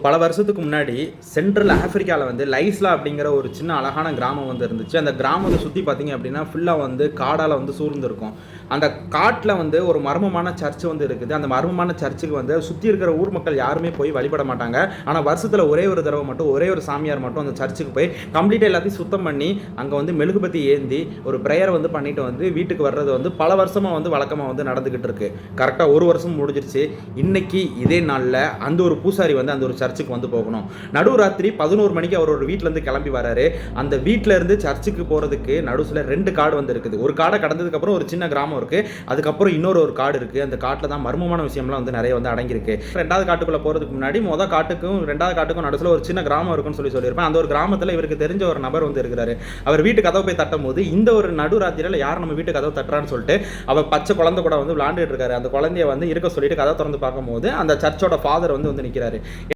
பல வருஷத்துக்கு முன்னாடி சென்ட்ரல் ஆஃப்ரிக்காவில் வந்து லைஸ்லா அப்படிங்கிற ஒரு சின்ன அழகான கிராமம் வந்து இருந்துச்சு. அந்த கிராமத்தை சுற்றி பார்த்தீங்க அப்படின்னா ஃபுல்லாக வந்து காடால் வந்து சூழ்ந்திருக்கும். அந்த காட்டில் வந்து ஒரு மர்மமான சர்ச் வந்து இருக்குது. அந்த மர்மமான சர்ச்சுக்கு வந்து சுற்றி இருக்கிற ஊர் மக்கள் யாருமே போய் வழிபட மாட்டாங்க. ஆனால் வருஷத்தில் ஒரே ஒரு தடவை மட்டும் ஒரே ஒரு சாமியார் மட்டும் அந்த சர்ச்சுக்கு போய் கம்ப்ளீட்டாக எல்லாத்தையும் சுத்தம் பண்ணி அங்கே வந்து மெழுகுபத்தி ஏந்தி ஒரு ப்ரேயரை வந்து பண்ணிட்டு வந்து வீட்டுக்கு வர்றது வந்து பல வருஷமாக வந்து வழக்கமாக வந்து நடந்துக்கிட்டு இருக்கு. கரெக்டாக ஒரு வருஷம் முடிஞ்சிருச்சு. இன்னைக்கு இதே நாளில் அந்த ஒரு பூசாரி வந்து அந்த ஒரு சர்ச்சுக்கு வந்து போகணும். நடுராத்திரி 11 மணிக்கு அவர் ஒரு வீட்டிலேருந்து கிளம்பி வராரு. அந்த வீட்டில் இருந்து சர்ச்சுக்கு போகிறதுக்கு நடுவில் 2 காடு வந்து இருக்குது. ஒரு காடை கடந்ததுக்கப்புறம் ஒரு சின்ன கிராமம் இருக்குது. அதுக்கப்புறம் இன்னொரு காடு இருக்குது. அந்த காட்டில் தான் மர்மமான விஷயம்லாம் வந்து நிறைய வந்து அடங்கியிருக்கு. 2வது காட்டுக்குள்ளே போகிறதுக்கு முன்னாடி மொதல் காட்டுக்கும் 2வது காட்டுக்கும் நடுவில் ஒரு சின்ன கிராமம் இருக்குன்னு சொல்லியிருப்பேன். அந்த ஒரு கிராமத்தில் இவருக்கு தெரிஞ்ச ஒரு நபர் வந்து இருக்கிறாரு. அவர் வீட்டு கதவை போய் தட்டும் போது இந்த ஒரு நடுராத்திரியில் யார் நம்ம வீட்டு கதவை தட்டுறான்னு சொல்லிட்டு அவர் பச்சை குழந்தை கூட வந்து விளாண்டுட்டு இருக்காரு. அந்த குழந்தைய வந்து இருக்க சொல்லிட்டு கதை திறந்து பார்க்கும்போது அந்த சர்ச்சோட ஃபாதர் வந்து நிற்கிறாரு.